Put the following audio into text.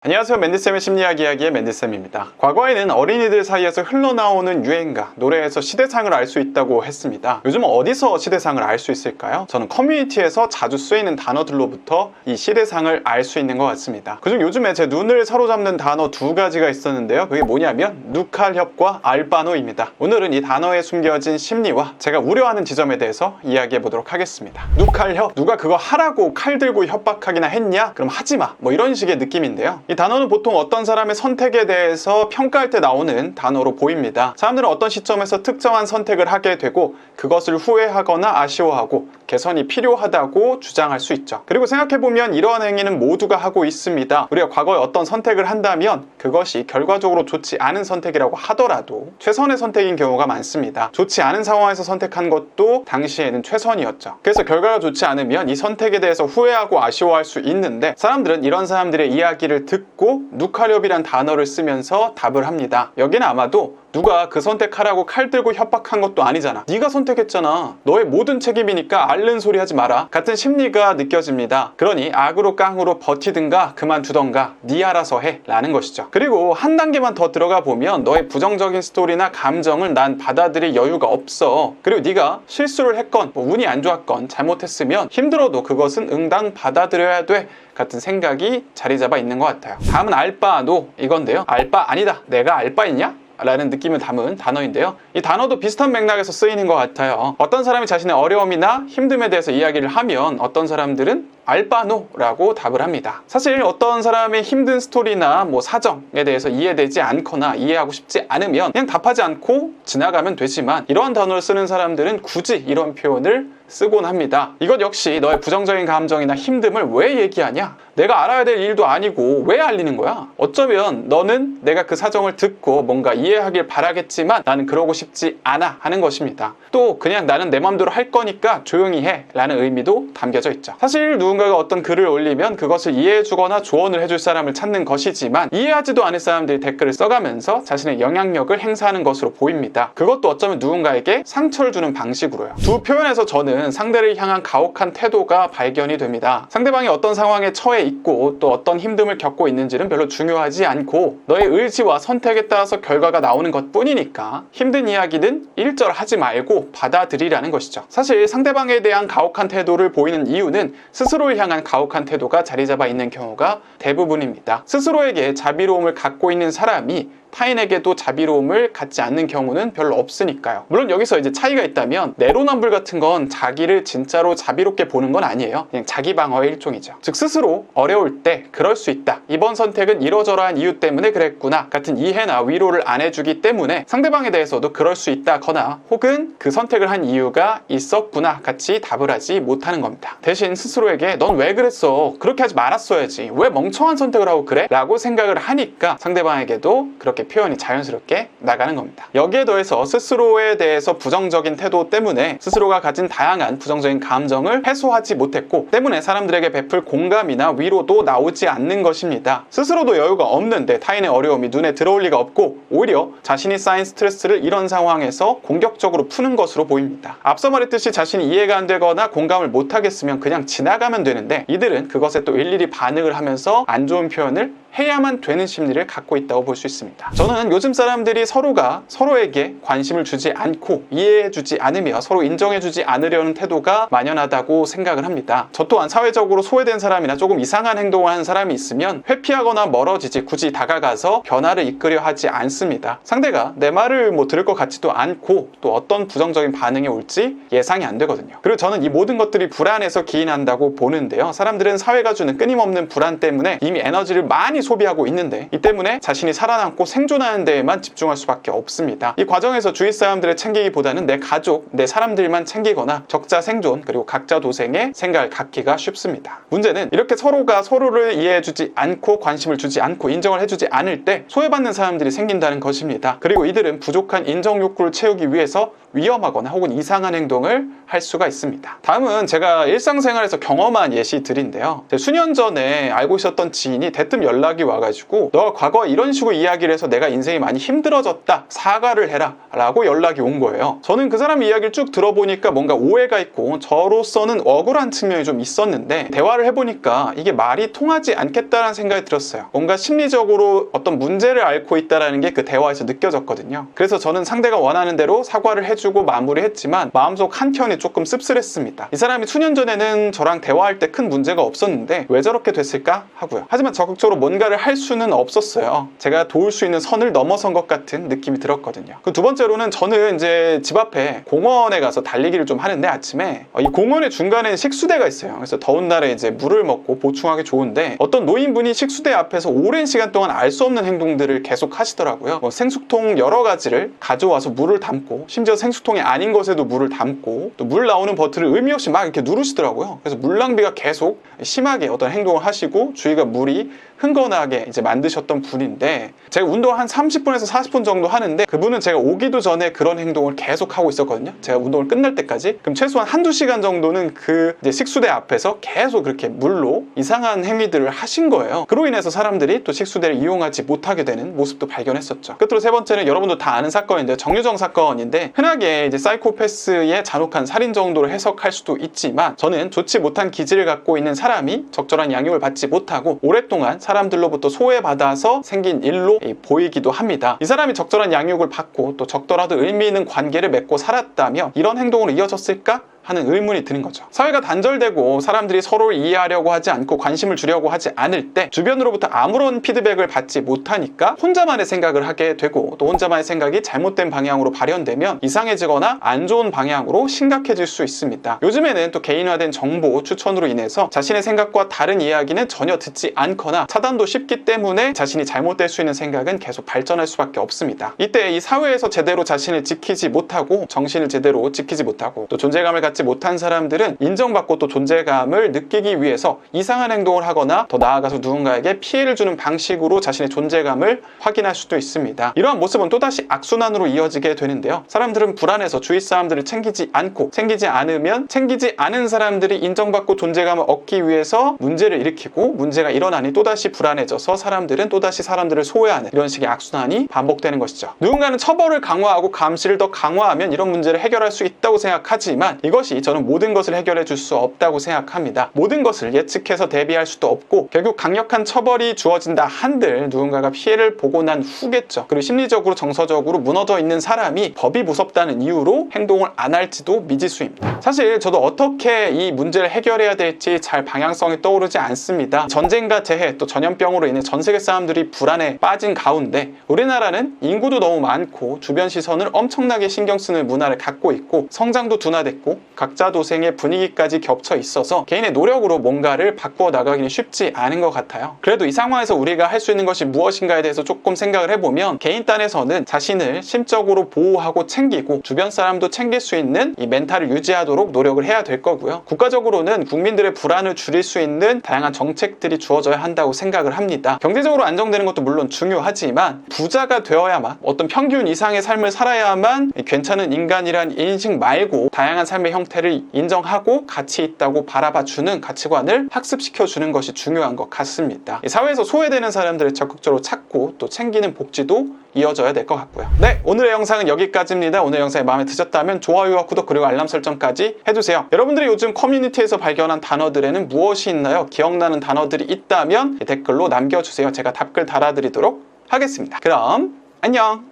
안녕하세요. 맨디쌤의 심리학 이야기의 맨디쌤입니다. 과거에는 어린이들 사이에서 흘러나오는 유행가, 노래에서 시대상을 알 수 있다고 했습니다. 요즘은 어디서 시대상을 알 수 있을까요? 저는 커뮤니티에서 자주 쓰이는 단어들로부터 이 시대상을 알 수 있는 것 같습니다. 그중 요즘에 제 눈을 사로잡는 단어 두 가지가 있었는데요. 그게 뭐냐면 누칼협과 알바노입니다. 오늘은 이 단어에 숨겨진 심리와 제가 우려하는 지점에 대해서 이야기해 보도록 하겠습니다. 누칼협, 누가 그거 하라고 칼 들고 협박하기나 했냐? 그럼 하지마, 뭐 이런 식의 느낌인데요. 이 단어는 보통 어떤 사람의 선택에 대해서 평가할 때 나오는 단어로 보입니다. 사람들은 어떤 시점에서 특정한 선택을 하게 되고 그것을 후회하거나 아쉬워하고 개선이 필요하다고 주장할 수 있죠. 그리고 생각해보면 이러한 행위는 모두가 하고 있습니다. 우리가 과거에 어떤 선택을 한다면 그것이 결과적으로 좋지 않은 선택이라고 하더라도 최선의 선택인 경우가 많습니다. 좋지 않은 상황에서 선택한 것도 당시에는 최선이었죠. 그래서 결과가 좋지 않으면 이 선택에 대해서 후회하고 아쉬워할 수 있는데 사람들은 이런 사람들의 이야기를 듣고 누칼협이란 단어를 쓰면서 답을 합니다. 여기는 아마도 누가 그 선택하라고 칼 들고 협박한 것도 아니잖아. 네가 선택했잖아. 너의 모든 책임이니까 앓는 소리 하지 마라. 같은 심리가 느껴집니다. 그러니 악으로 깡으로 버티든가 그만두던가 네 알아서 해 라는 것이죠. 그리고 한 단계만 더 들어가 보면 너의 부정적인 스토리나 감정을 난 받아들일 여유가 없어. 그리고 네가 실수를 했건 운이 안 좋았건 잘못했으면 힘들어도 그것은 응당 받아들여야 돼 같은 생각이 자리 잡아 있는 것 같아요. 다음은 알바노 이건데요. 알바 아니다. 내가 알바있냐? 라는 느낌을 담은 단어인데요. 이 단어도 비슷한 맥락에서 쓰이는 것 같아요. 어떤 사람이 자신의 어려움이나 힘듦에 대해서 이야기를 하면 어떤 사람들은 알바노라고 답을 합니다. 사실 어떤 사람의 힘든 스토리나 사정에 대해서 이해되지 않거나 이해하고 싶지 않으면 그냥 답하지 않고 지나가면 되지만 이러한 단어를 쓰는 사람들은 굳이 이런 표현을 쓰곤 합니다. 이것 역시 너의 부정적인 감정이나 힘듦을 왜 얘기하냐? 내가 알아야 될 일도 아니고 왜 알리는 거야? 어쩌면 너는 내가 그 사정을 듣고 뭔가 이해하길 바라겠지만 나는 그러고 싶지 않아 하는 것입니다. 또 그냥 나는 내 맘대로 할 거니까 조용히 해 라는 의미도 담겨져 있죠. 사실 누군가가 어떤 글을 올리면 그것을 이해해주거나 조언을 해줄 사람을 찾는 것이지만 이해하지도 않을 사람들이 댓글을 써가면서 자신의 영향력을 행사하는 것으로 보입니다. 그것도 어쩌면 누군가에게 상처를 주는 방식으로요. 두 표현에서 저는 상대를 향한 가혹한 태도가 발견이 됩니다. 상대방이 어떤 상황에 처해 있고 또 어떤 힘듦을 겪고 있는지는 별로 중요하지 않고 너의 의지와 선택에 따라서 결과가 나오는 것뿐이니까 힘든 이야기는 일절하지 말고 받아들이라는 것이죠. 사실 상대방에 대한 가혹한 태도를 보이는 이유는 스스로를 향한 가혹한 태도가 자리 잡아 있는 경우가 대부분입니다. 스스로에게 자비로움을 갖고 있는 사람이 타인에게도 자비로움을 갖지 않는 경우는 별로 없으니까요. 물론 여기서 이제 차이가 있다면 내로남불 같은 건 자기를 진짜로 자비롭게 보는 건 아니에요. 그냥 자기 방어의 일종이죠. 즉 스스로 어려울 때 그럴 수 있다. 이번 선택은 이러저러한 이유 때문에 그랬구나 같은 이해나 위로를 안 해주기 때문에 상대방에 대해서도 그럴 수 있다거나 혹은 그 선택을 한 이유가 있었구나 같이 답을 하지 못하는 겁니다. 대신 스스로에게 넌 왜 그랬어? 그렇게 하지 말았어야지. 왜 멍청한 선택을 하고 그래? 라고 생각을 하니까 상대방에게도 그렇게 표현이 자연스럽게 나가는 겁니다. 여기에 더해서 스스로에 대해서 부정적인 태도 때문에 스스로가 가진 다양한 부정적인 감정을 해소하지 못했고 때문에 사람들에게 베풀 공감이나 위로도 나오지 않는 것입니다. 스스로도 여유가 없는데 타인의 어려움이 눈에 들어올 리가 없고 오히려 자신이 쌓인 스트레스를 이런 상황에서 공격적으로 푸는 것으로 보입니다. 앞서 말했듯이 자신이 이해가 안 되거나 공감을 못하겠으면 그냥 지나가면 되는데 이들은 그것에 또 일일이 반응을 하면서 안 좋은 표현을 해야만 되는 심리를 갖고 있다고 볼 수 있습니다. 저는 요즘 사람들이 서로가 서로에게 관심을 주지 않고 이해해주지 않으며 서로 인정해주지 않으려는 태도가 만연하다고 생각을 합니다. 저 또한 사회적으로 소외된 사람이나 조금 이상한 행동을 하는 사람이 있으면 회피하거나 멀어지지 굳이 다가가서 변화를 이끌려 하지 않습니다. 상대가 내 말을 들을 것 같지도 않고 또 어떤 부정적인 반응이 올지 예상이 안 되거든요. 그리고 저는 이 모든 것들이 불안에서 기인한다고 보는데요. 사람들은 사회가 주는 끊임없는 불안 때문에 이미 에너지를 많이 소비하고 있는데 이 때문에 자신이 살아남고 생존하는 데에만 집중할 수밖에 없습니다. 이 과정에서 주위 사람들을 챙기기보다는 내 가족, 내 사람들만 챙기거나 적자 생존 그리고 각자 도생에 생각을 갖기가 쉽습니다. 문제는 이렇게 서로가 서로를 이해해주지 않고 관심을 주지 않고 인정을 해주지 않을 때 소외받는 사람들이 생긴다는 것입니다. 그리고 이들은 부족한 인정 욕구를 채우기 위해서 위험하거나 혹은 이상한 행동을 할 수가 있습니다. 다음은 제가 일상생활에서 경험한 예시들인데요. 수년 전에 알고 있었던 지인이 대뜸 연락이 연락이 와가지고 너가 과거에 이런 식으로 이야기를 해서 내가 인생이 많이 힘들어졌다, 사과를 해라 라고 연락이 온 거예요. 저는 그 사람 이야기를 쭉 들어보니까 뭔가 오해가 있고 저로서는 억울한 측면이 좀 있었는데, 대화를 해보니까 이게 말이 통하지 않겠다라는 생각이 들었어요. 뭔가 심리적으로 어떤 문제를 앓고 있다는 게 그 대화에서 느껴졌거든요. 그래서 저는 상대가 원하는 대로 사과를 해주고 마무리했지만 마음속 한켠이 조금 씁쓸했습니다. 이 사람이 수년 전에는 저랑 대화할 때 큰 문제가 없었는데 왜 저렇게 됐을까 하고요. 하지만 적극적으로 뭔가를 할 수는 없었어요. 제가 도울 수 있는 선을 넘어선 것 같은 느낌이 들었거든요. 그 두 번째로는 저는 이제 집 앞에 공원에 가서 달리기를 좀 하는데, 아침에 이 공원의 중간에 식수대가 있어요. 그래서 더운 날에 이제 물을 먹고 보충하기 좋은데, 어떤 노인분이 식수대 앞에서 오랜 시간 동안 알 수 없는 행동들을 계속 하시더라고요. 생수통 여러 가지를 가져와서 물을 담고, 심지어 생수통이 아닌 것에도 물을 담고, 또 물 나오는 버튼을 의미 없이 막 이렇게 누르시더라고요. 그래서 물 낭비가 계속 심하게 어떤 행동을 하시고 주위가 물이 흥건하게 이제 만드셨던 분인데, 제가 운동을 한 30분에서 40분 정도 하는데 그분은 제가 오기도 전에 그런 행동을 계속 하고 있었거든요. 제가 운동을 끝날 때까지. 그럼 최소한 한두 시간 정도는 그 이제 식수대 앞에서 계속 그렇게 물로 이상한 행위들을 하신 거예요. 그로 인해서 사람들이 또 식수대를 이용하지 못하게 되는 모습도 발견했었죠. 끝으로 세 번째는 여러분도 다 아는 사건인데, 정유정 사건인데, 흔하게 이제 사이코패스의 잔혹한 살인 정도로 해석할 수도 있지만, 저는 좋지 못한 기질을 갖고 있는 사람이 적절한 양육을 받지 못하고 오랫동안 사람들로부터 소외받아서 생긴 일로 보이기도 합니다. 이 사람이 적절한 양육을 받고 또 적더라도 의미 있는 관계를 맺고 살았다면 이런 행동으로 이어졌을까? 하는 의문이 드는 거죠. 사회가 단절되고 사람들이 서로를 이해하려고 하지 않고 관심을 주려고 하지 않을 때 주변으로부터 아무런 피드백을 받지 못하니까 혼자만의 생각을 하게 되고, 또 혼자만의 생각이 잘못된 방향으로 발현되면 이상해지거나 안 좋은 방향으로 심각해질 수 있습니다. 요즘에는 또 개인화된 정보 추천으로 인해서 자신의 생각과 다른 이야기는 전혀 듣지 않거나 차단도 쉽기 때문에 자신이 잘못될 수 있는 생각은 계속 발전할 수밖에 없습니다. 이때 이 사회에서 제대로 자신을 지키지 못하고 정신을 제대로 지키지 못하고 또 존재감을 갖지 못한 사람들은 인정받고 또 존재감을 느끼기 위해서 이상한 행동을 하거나 더 나아가서 누군가에게 피해를 주는 방식으로 자신의 존재감을 확인할 수도 있습니다. 이러한 모습은 또다시 악순환으로 이어지게 되는데요. 사람들은 불안해서 주위 사람들을 챙기지 않고, 챙기지 않으면 챙기지 않은 사람들이 인정받고 존재감을 얻기 위해서 문제를 일으키고, 문제가 일어나니 또다시 불안해져서 사람들은 또다시 사람들을 소외하는 이런 식의 악순환이 반복되는 것이죠. 누군가는 처벌을 강화하고 감시를 더 강화하면 이런 문제를 해결할 수 있다고 생각하지만, 이것이 저는 모든 것을 해결해 줄 수 없다고 생각합니다. 모든 것을 예측해서 대비할 수도 없고, 결국 강력한 처벌이 주어진다 한들 누군가가 피해를 보고 난 후겠죠. 그리고 심리적으로 정서적으로 무너져 있는 사람이 법이 무섭다는 이유로 행동을 안 할지도 미지수입니다. 사실 저도 어떻게 이 문제를 해결해야 될지 잘 방향성이 떠오르지 않습니다. 전쟁과 재해 또 전염병으로 인해 전 세계 사람들이 불안에 빠진 가운데, 우리나라는 인구도 너무 많고 주변 시선을 엄청나게 신경 쓰는 문화를 갖고 있고, 성장도 둔화됐고 각자 도생의 분위기까지 겹쳐 있어서 개인의 노력으로 뭔가를 바꾸어 나가기는 쉽지 않은 것 같아요. 그래도 이 상황에서 우리가 할 수 있는 것이 무엇인가에 대해서 조금 생각을 해보면, 개인 단에서는 자신을 심적으로 보호하고 챙기고 주변 사람도 챙길 수 있는 이 멘탈을 유지하도록 노력을 해야 될 거고요. 국가적으로는 국민들의 불안을 줄일 수 있는 다양한 정책들이 주어져야 한다고 생각을 합니다. 경제적으로 안정되는 것도 물론 중요하지만, 부자가 되어야만, 어떤 평균 이상의 삶을 살아야만 괜찮은 인간이란 인식 말고 다양한 삶의 형태를 인정하고 가치 있다고 바라봐주는 가치관을 학습시켜주는 것이 중요한 것 같습니다. 사회에서 소외되는 사람들을 적극적으로 찾고 또 챙기는 복지도 이어져야 될 것 같고요. 네, 오늘의 영상은 여기까지입니다. 오늘 영상이 마음에 드셨다면 좋아요와 구독 그리고 알람 설정까지 해주세요. 여러분들이 요즘 커뮤니티에서 발견한 단어들에는 무엇이 있나요? 기억나는 단어들이 있다면 댓글로 남겨주세요. 제가 답글 달아드리도록 하겠습니다. 그럼 안녕!